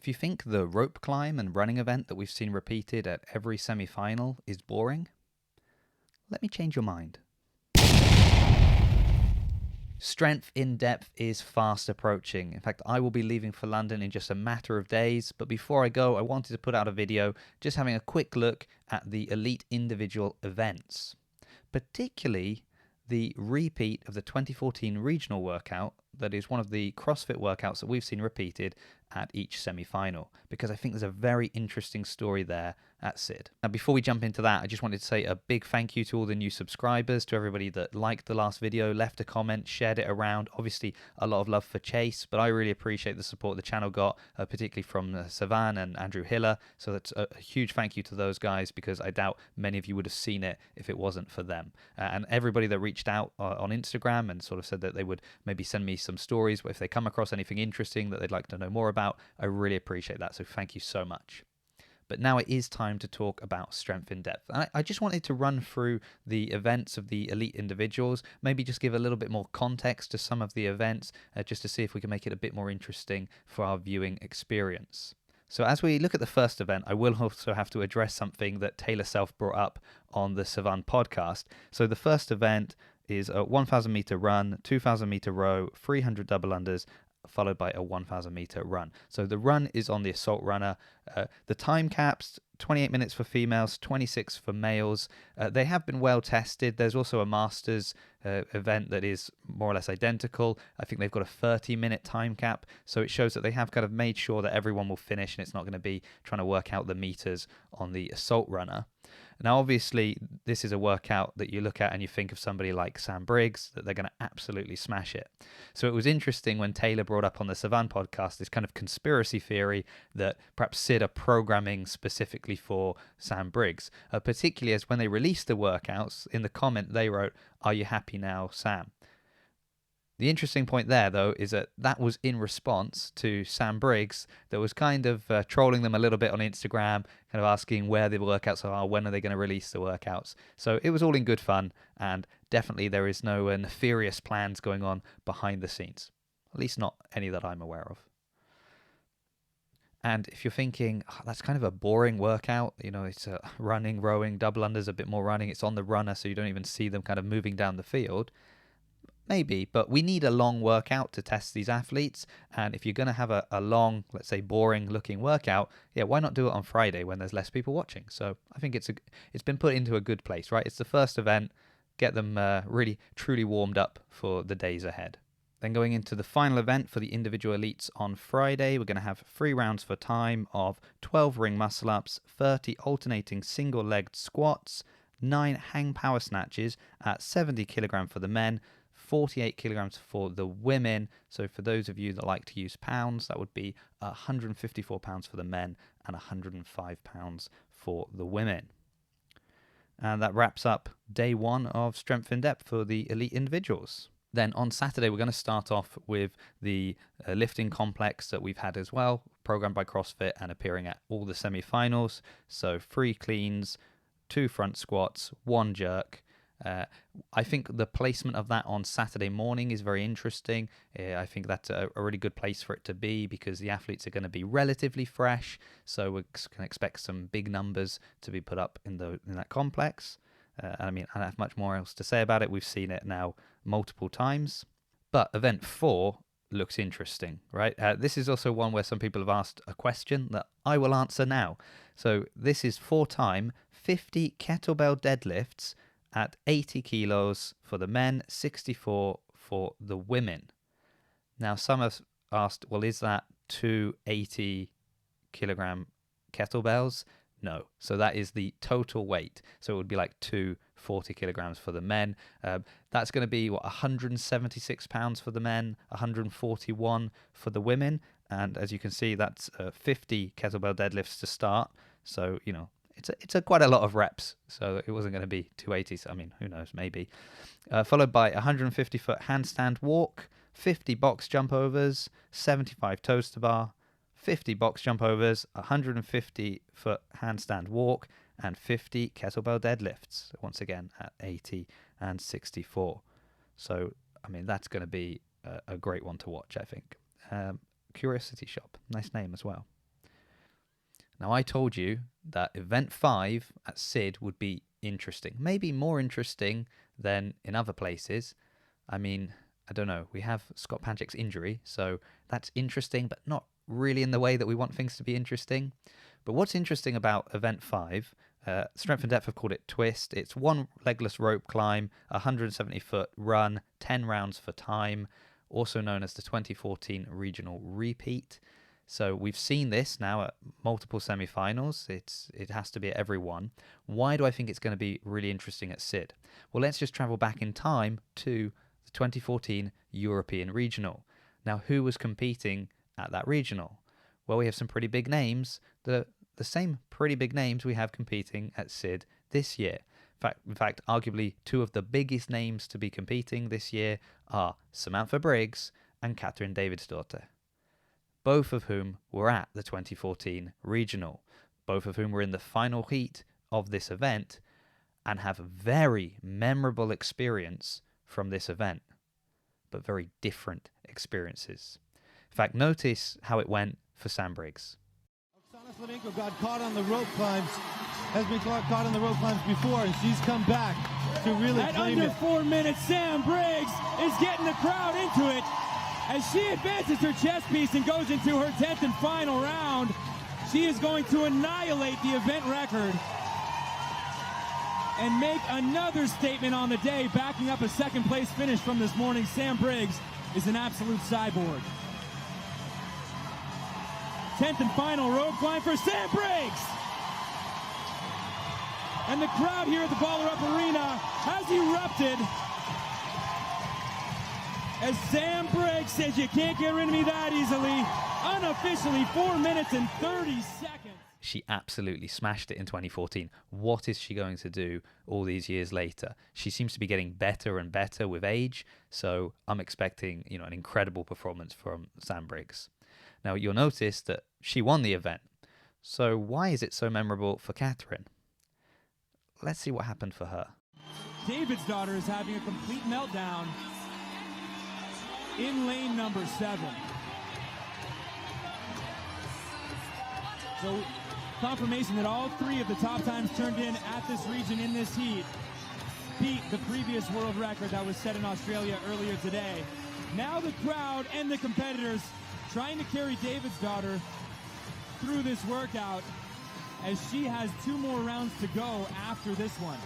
If you think the rope climb and running event that we've seen repeated at every semi-final is boring, let me change your mind. Strength in Depth is fast approaching. In fact, I will be leaving for London in just a matter of days. But before I go, I wanted to put out a video just having a quick look at the elite individual events, particularly the repeat of the 2014 regional workout that is one of the CrossFit workouts that we've seen repeated at each semi-final, because I think there's a very interesting story there at SID. Now, before we jump into that, I just wanted to say a big thank you to all the new subscribers, to everybody that liked the last video, left a comment, shared it around. Obviously, a lot of love for Chase, but I really appreciate the support the channel got, particularly from Savan and Andrew Hiller. So that's a huge thank you to those guys, because I doubt many of you would have seen it if it wasn't for them. And everybody that reached out on Instagram and sort of said that they would maybe send me some stories if they come across anything interesting that they'd like to know more about. I really appreciate that, so thank you so much. But now it is time to talk about Strength in Depth. I just wanted to run through the events of the elite individuals, maybe just give a little bit more context to some of the events, just to see if we can make it a bit more interesting for our viewing experience. So as we look at the first event, I will also have to address something that Taylor Self brought up on the Savan podcast. So the first event is a 1,000 meter run, 2,000 meter row, 300 double unders, followed by a 1,000 meter run. So the run is on the Assault Runner. The time caps, 28 minutes for females, 26 for males. They have been well tested. There's also a Masters event that is more or less identical. I think they've got a 30-minute time cap. So it shows that they have kind of made sure that everyone will finish, and it's not going to be trying to work out the meters on the Assault Runner. Now, obviously, this is a workout that you look at and you think of somebody like Sam Briggs, that they're going to absolutely smash it. So it was interesting when Taylor brought up on the Savan podcast this kind of conspiracy theory that perhaps SID are programming specifically for Sam Briggs, particularly as when they released the workouts, in the comment they wrote, "Are you happy now, Sam?" The interesting point there, though, is that that was in response to Sam Briggs that was kind of trolling them a little bit on Instagram, kind of asking where the workouts are, when are they going to release the workouts. So it was all in good fun, and definitely there is no nefarious plans going on behind the scenes, at least not any that I'm aware of. And if you're thinking, oh, that's kind of a boring workout, you know, it's running, rowing, double unders, a bit more running, it's on the runner, so you don't even see them kind of moving down the field. Maybe, but we need a long workout to test these athletes. And if you're going to have a long, let's say, boring looking workout, yeah, why not do it on Friday when there's less people watching? So I think it's been put into a good place, right? It's the first event. Get them really, truly warmed up for the days ahead. Then going into the final event for the individual elites on Friday, we're going to have 3 rounds for time of 12 ring muscle ups, 30 alternating single-legged squats, 9 hang power snatches at 70 kilogram for the men, 48 kilograms for the women. So for those of you that like to use pounds, that would be 154 pounds for the men and 105 pounds for the women. And that wraps up day 1 of Strength in Depth for the elite individuals. Then on Saturday, we're going to start off with the lifting complex that we've had as well, programmed by CrossFit and appearing at all the semi-finals. So 3 cleans, 2 front squats, 1 jerk. I think the placement of that on Saturday morning is very interesting. I think that's a really good place for it to be, because the athletes are going to be relatively fresh, so we can expect some big numbers to be put up in that complex. I mean, I don't have much more else to say about it. We've seen it now multiple times. But event 4 looks interesting, right? This is also one where some people have asked a question that I will answer now. So this is 4-time 50 kettlebell deadlifts at 80 kilos for the men, 64 for the women. Now, some have asked, well, is that 2 80 kilogram kettlebells? No. So that is the total weight. So it would be like 2 40 kilograms for the men. That's going to be, 176 pounds for the men, 141 for the women. And as you can see, that's 50 kettlebell deadlifts to start. So, you know, it's quite a lot of reps, so it wasn't going to be 280s. I mean, who knows, maybe. Followed by 150-foot handstand walk, 50 box jump overs, 75 toes to bar, 50 box jump overs, 150-foot handstand walk, and 50 kettlebell deadlifts, once again at 80 and 64. So, I mean, that's going to be a great one to watch, I think. Curiosity Shop, nice name as well. Now, I told you that event 5 at Sid would be interesting, maybe more interesting than in other places. I mean, I don't know. We have Scott Panchik's injury, so that's interesting, but not really in the way that we want things to be interesting. But what's interesting about event 5, Strength and Depth have called it Twist. It's one legless rope climb, a 170-foot run, 10 rounds for time, also known as the 2014 regional repeat. So we've seen this now at multiple semi-finals. It has to be at every one. Why do I think it's going to be really interesting at Sid? Well, let's just travel back in time to the 2014 European Regional. Now, who was competing at that regional? Well, we have some pretty big names. The same pretty big names we have competing at Sid this year. In fact, arguably two of the biggest names to be competing this year are Samantha Briggs and Katrin Davidsdottir, both of whom were at the 2014 regional, both of whom were in the final heat of this event and have very memorable experience from this event, but very different experiences. In fact, notice how it went for Sam Briggs. Oksana Slonenko got caught on the rope climbs, has been caught on the rope climbs before, and she's come back to really claim it. At under 4 minutes, Sam Briggs is getting the crowd into it. As she advances her chess piece and goes into her 10th and final round, she is going to annihilate the event record and make another statement on the day, backing up a second place finish from this morning. Sam Briggs is an absolute cyborg. 10th and final rope climb for Sam Briggs. And the crowd here at the Baller Up Arena has erupted as Sam Briggs says, "You can't get rid of me that easily." Unofficially, 4 minutes and 30 seconds. She absolutely smashed it in 2014. What is she going to do all these years later? She seems to be getting better and better with age, so I'm expecting, an incredible performance from Sam Briggs. Now, you'll notice that she won the event. So why is it so memorable for Katrin? Let's see what happened for her. Davidsdottir is having a complete meltdown in lane number 7. So confirmation that all 3 of the top times turned in at this region in this heat beat the previous world record that was set in Australia earlier today. Now the crowd and the competitors trying to carry Davidsdottir through this workout as she has 2 more rounds to go after this one.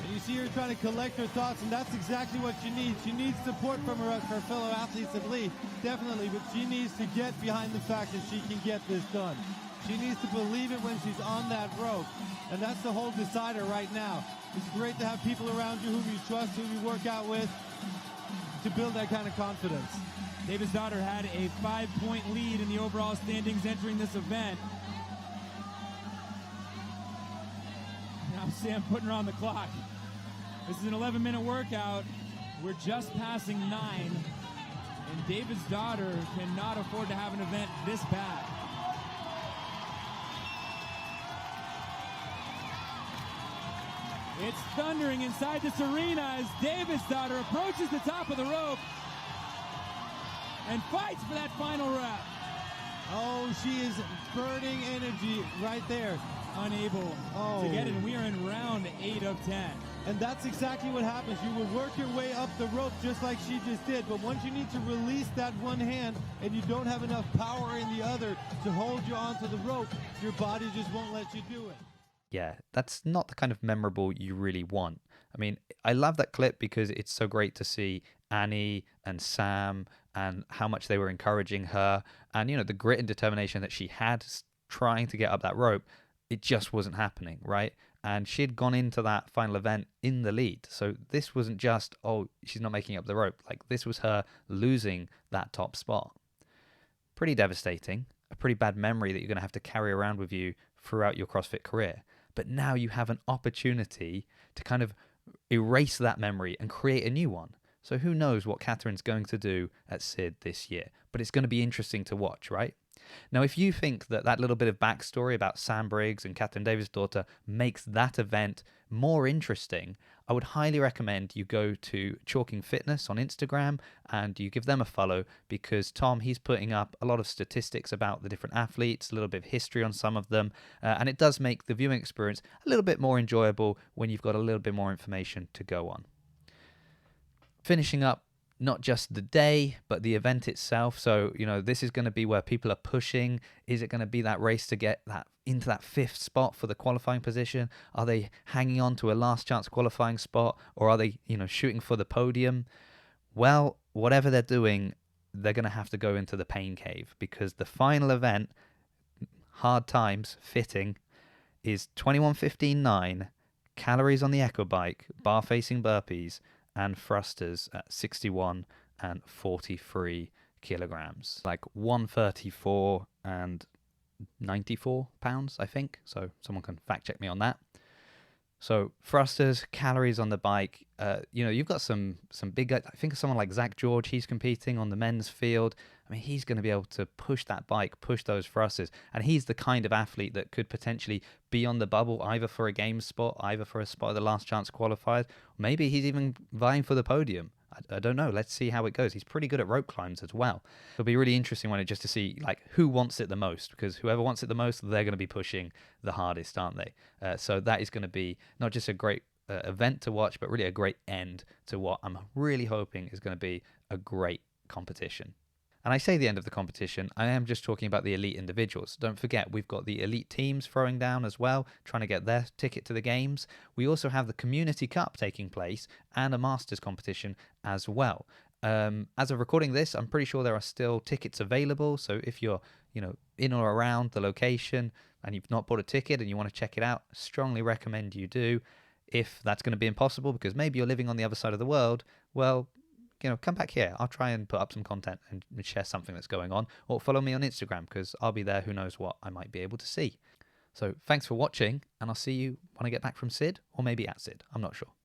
And you see her trying to collect her thoughts, and that's exactly what she needs. She needs support from her fellow athletes at Lee, definitely, but she needs to get behind the fact that she can get this done. She needs to believe it when she's on that rope, and that's the whole decider right now. It's great to have people around you who you trust, who you work out with, to build that kind of confidence. Davidsdottir had a 5-point lead in the overall standings entering this event. Now Sam putting her on the clock. This is an 11-minute workout. We're just passing 9, and Davidsdottir cannot afford to have an event this bad. It's thundering inside this arena as Davidsdottir approaches the top of the rope and fights for that final rep. Oh, she is burning energy right there. Unable to get it, and we are in round 8 of 10. And that's exactly what happens. You will work your way up the rope just like she just did, but once you need to release that one hand and you don't have enough power in the other to hold you onto the rope, your body just won't let you do it. Yeah, that's not the kind of memorable you really want. I mean, I love that clip because it's so great to see Annie and Sam and how much they were encouraging her, and the grit and determination that she had trying to get up that rope. It just wasn't happening, right? And she had gone into that final event in the lead. So this wasn't just, she's not making up the rope. Like, this was her losing that top spot. Pretty devastating. A pretty bad memory that you're going to have to carry around with you throughout your CrossFit career. But now you have an opportunity to kind of erase that memory and create a new one. So who knows what Katrin's going to do at Sid this year. But it's going to be interesting to watch, right? Now, if you think that little bit of backstory about Sam Briggs and Katrin Davidsdottir makes that event more interesting, I would highly recommend you go to Chalking Fitness on Instagram and you give them a follow, because Tom, he's putting up a lot of statistics about the different athletes, a little bit of history on some of them, and it does make the viewing experience a little bit more enjoyable when you've got a little bit more information to go on. Finishing up not just the day, but the event itself. So, this is going to be where people are pushing. Is it going to be that race to get that into that 5th spot for the qualifying position? Are they hanging on to a last chance qualifying spot, or are they, shooting for the podium? Well, whatever they're doing, they're going to have to go into the pain cave, because the final event, hard times, fitting, is 21:15.9, calories on the Echo Bike, bar facing burpees, and thrusters at 61 and 43 kilograms, like 134 and 94 pounds, I think. So someone can fact check me on that. So thrusters, calories on the bike, you've got some big guys. I think of someone like Zach George, he's competing on the men's field. I mean, he's going to be able to push that bike, push those thrusters, and he's the kind of athlete that could potentially be on the bubble, either for a game spot, either for a spot of the last chance qualifiers. Maybe he's even vying for the podium. I don't know. Let's see how it goes. He's pretty good at rope climbs as well. It'll be a really interesting one just to see like who wants it the most, because whoever wants it the most, they're going to be pushing the hardest, aren't they? So that is going to be not just a great event to watch, but really a great end to what I'm really hoping is going to be a great competition. And I say the end of the competition, I am just talking about the elite individuals. Don't forget, we've got the elite teams throwing down as well, trying to get their ticket to the games. We also have the Community Cup taking place and a Masters competition as well. As of recording this, I'm pretty sure there are still tickets available. So if you're, in or around the location and you've not bought a ticket and you want to check it out, strongly recommend you do. If that's going to be impossible because maybe you're living on the other side of the world, well, come back here. I'll try and put up some content and share something that's going on, or follow me on Instagram because I'll be there. Who knows what I might be able to see. So thanks for watching, and I'll see you when I get back from Sid, or maybe at Sid. I'm not sure.